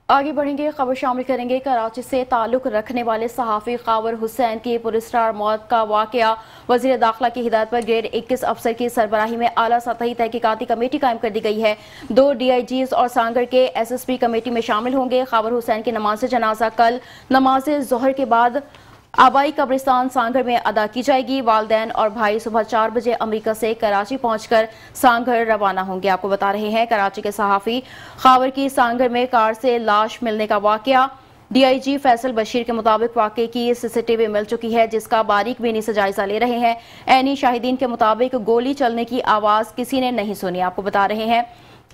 आगे बढ़ेंगे, खबर शामिल करेंगे। कराची से ताल्लुक रखने वाले सहाफ़ी खावर हुसैन की पुरस्कार मौत का वाकया। वज़ीर दाखिला की हिदायत पर ग्रेड 21 अफसर की सरबराही में आला सतही तहकीकाती कमेटी कायम कर दी गई है। 2 DIGs और सांगर के SSP कमेटी में शामिल होंगे। खावर हुसैन की नमाज जनाजा कल नमाज ज़ोहर के बाद आबाई कब्रिस्तान सांगर में अदा की जाएगी। वालिदैन और भाई सुबह 4 बजे अमेरिका से कराची पहुंचकर सांगर रवाना होंगे। आपको बता रहे हैं, कराची के सहाफ़ी खावर की सांगर में कार से लाश मिलने का वाकया। DIG फैसल बशीर के मुताबिक वाकये की CCTV मिल चुकी है, जिसका बारीक बीनी से जायजा ले रहे हैं। ऐनी शाहिदीन के मुताबिक गोली चलने की आवाज किसी ने नहीं सुनी। आपको बता रहे हैं,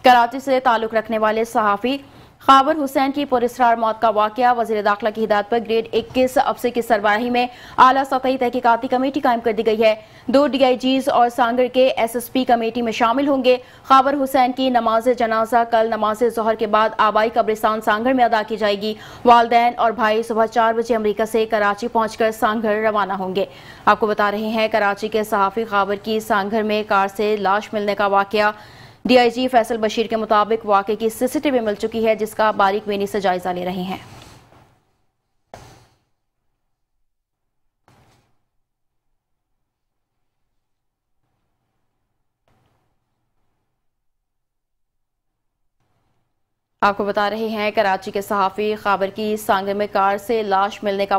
कराची से ताल्लुक रखने वाले सहाफ़ी खावर हुसैन की पुरस्कार मौत का वाकया। वज़ीर दाखिला की हिदायत पर ग्रेड 21 अफसर की सरबराही में आला सतही तहकीकाती कमेटी कायम कर दी गई है। 2 DIGs और सांगर के SSP कमेटी में शामिल होंगे। खावर हुसैन की नमाज जनाजा कल नमाज ज़ोहर के बाद आबाई कब्रिस्तान सांगर में अदा की जाएगी। वालिदैन और भाई सुबह 4 बजे अमेरिका से कराची पहुंचकर सांगर रवाना होंगे। आपको बता रहे हैं, कराची के सहाफ़ी खावर की सांगर में कार से लाश मिलने का वाकया। DIG फैसल बशीर के मुताबिक वाकये की CCTV मिल चुकी है, जिसका बारीक बीनी से जायजा ले रहे हैं। आपको बता रहे हैं, कराची के सहाफ़ी खावर की सांगर में कार से लाश मिलने का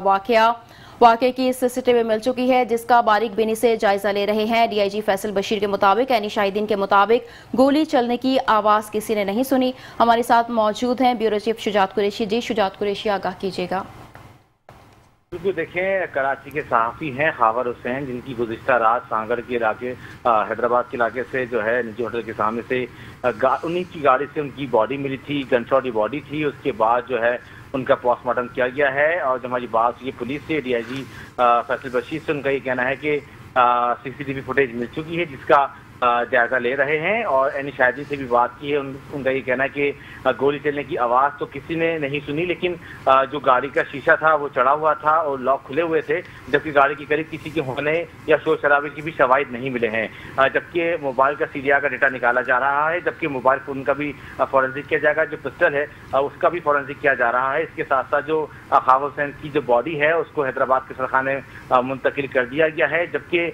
वाकये की CCTV मिल चुकी है, जिसका बारीक बीनी से जायजा ले रहे हैं। DIG फैसल बशीर के मुताबिक ऐनी शाहिदीन के मुताबिक गोली चलने की आवाज किसी ने नहीं सुनी। हमारे साथ मौजूद हैं ब्यूरो चीफ शुजात कुरैशी। जी शुजात कुरैशी, आगाह कीजिएगा। बिल्कुल, देखें, कराची के सहाफ़ी हैं खावर हुसैन, जिनकी गुज़िश्ता रात सांगर के इलाके हैदराबाद के इलाके से जो है निजी होटल के सामने से उन्हीं की गाड़ी से उनकी बॉडी मिली थी, गनशॉट की बॉडी थी। उसके बाद जो है उनका पोस्टमार्टम किया गया है। और जब हमारी बात हुई पुलिस से, DIG फैसल बशीर से, उनका ये कहना है कि CCTV फुटेज मिल चुकी है, जिसका जायजा ले रहे हैं। और ऐनी शाहिदीन से भी बात की है, उनका ये कहना है कि गोली चलने की आवाज़ तो किसी ने नहीं सुनी, लेकिन जो गाड़ी का शीशा था वो चढ़ा हुआ था और लॉक खुले हुए थे, जबकि गाड़ी के करीब किसी के होने या शोर शराबे की भी शवाहिद नहीं मिले हैं। जबकि मोबाइल का CDR का डेटा निकाला जा रहा है, जबकि मोबाइल फ़ोन का भी फॉरेंसिक किया जाएगा। जो पिस्टल है उसका भी फॉरेंसिक किया जा रहा है। इसके साथ साथ जो खावर हुसैन की जो बॉडी है उसको हैदराबाद के सरखाने मुंतकिल कर दिया गया है, जबकि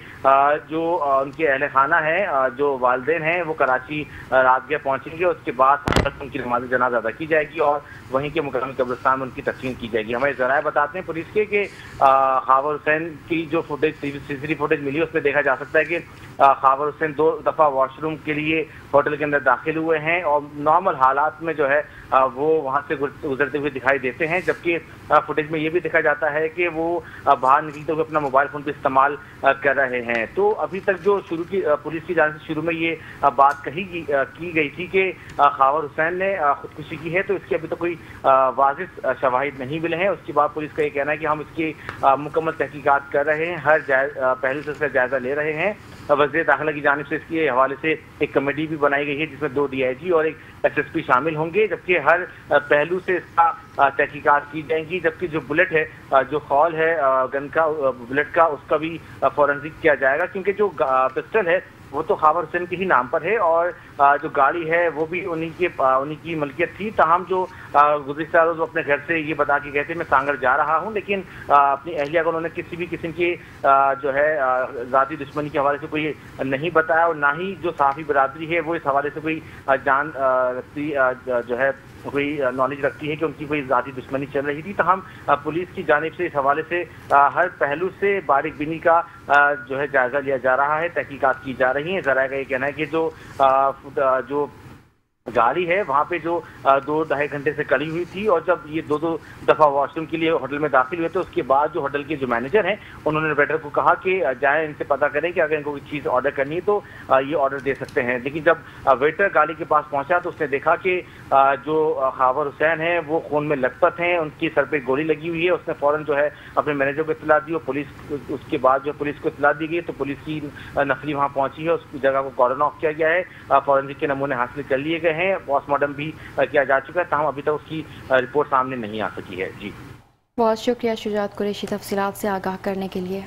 जो उनके अहल खाना है, जो वालिदैन हैं, वो कराची रात गया पहुंचेंगे। उसके बाद उनकी नमाज जनाजा अदा की जाएगी और वहीं के मुकामी कब्रिस्तान में उनकी तदफीन की जाएगी। हमें ज़राए बताते हैं पुलिस के कि खावर हुसैन की जो फुटेज CCTV फुटेज मिली, उसमें देखा जा सकता है कि खावर हुसैन 2 दफ़ा वॉशरूम के लिए होटल के अंदर दाखिल हुए हैं और नॉर्मल हालात में जो है वो वहाँ से गुजरते हुए दिखाई देते हैं। जबकि फुटेज में ये भी देखा जाता है कि वो बाहर निकलते हुए अपना मोबाइल फ़ोन भी इस्तेमाल कर रहे हैं। तो अभी तक जो पुलिस की जानिब से शुरू में ये बात की गई थी कि खावर हुसैन ने खुदकुशी की है, तो इसकी अभी तक कोई वाज़िह शवाहिद नहीं मिले हैं। उसके बाद पुलिस का ये कहना है कि हम इसकी मुकम्मल तहकीकात कर रहे हैं, हर पहलू से इसका जायजा ले रहे हैं। वज़ीर दाखिला की जानिब से इसके हवाले से एक कमेटी भी बनाई गई है, जिसमें 2 DIG और एक SSP शामिल होंगे, जबकि हर पहलू से इसका तहकीकात की जाएंगी। जबकि जो बुलेट है, जो खौल है गन का, बुलेट का, उसका भी फॉरेंसिक किया जाएगा, क्योंकि जो पिस्टल है वो तो खावर हुसैन के ही नाम पर है और जो गाड़ी है वो भी उन्हीं की मलकियत थी। ताहम जो गुज़िश्ता रोज़ अपने घर से ये बता के गए थे मैं सांगर जा रहा हूँ, लेकिन अपनी अहलिया को उन्होंने किसी भी किस्म की जो है ज़ाती दुश्मनी के हवाले से कोई नहीं बताया, और ना ही जो सहाफ़ी बरादरी है वो इस हवाले से कोई जान रखती जो है कोई नॉलेज रखती है कि उनकी कोई ज़ाती दुश्मनी चल रही थी। तो हम पुलिस की जानिब से इस हवाले से हर पहलू से बारीक बीनी का जो है जायज़ा लिया जा रहा है, तहकीकात की जा रही है। ज़रा का ये कहना है कि जो गाड़ी है वहाँ पे जो 2-2.5 घंटे से कड़ी हुई थी, और जब ये 2 दफ़ा वॉशरूम के लिए होटल में दाखिल हुए तो उसके बाद जो होटल के जो मैनेजर हैं उन्होंने वेटर को कहा कि जाएं, इनसे पता करें कि अगर इनको कोई चीज़ ऑर्डर करनी है तो ये ऑर्डर दे सकते हैं। लेकिन जब वेटर गाड़ी के पास पहुँचा तो उसने देखा कि जो खावर हुसैन हैं वो खून में लथपथ हैं, उनकी सर पर गोली लगी हुई है। उसने फ़ौरन जो है अपने मैनेजर को इत्तला दी और उसके बाद जो पुलिस को इत्तला दी गई तो पुलिस की नफरी वहाँ पहुँची है। उस जगह को कॉर्डन ऑफ किया गया है, फॉरेंसिक के नमूने हासिल कर लिए गए हैं, पोस्टमार्टम भी किया जा चुका है, ताहम अभी तक उसकी रिपोर्ट सामने नहीं आ सकी है। जी, बहुत शुक्रिया शुजात कुरैशी तफसीलात से आगाह करने के लिए।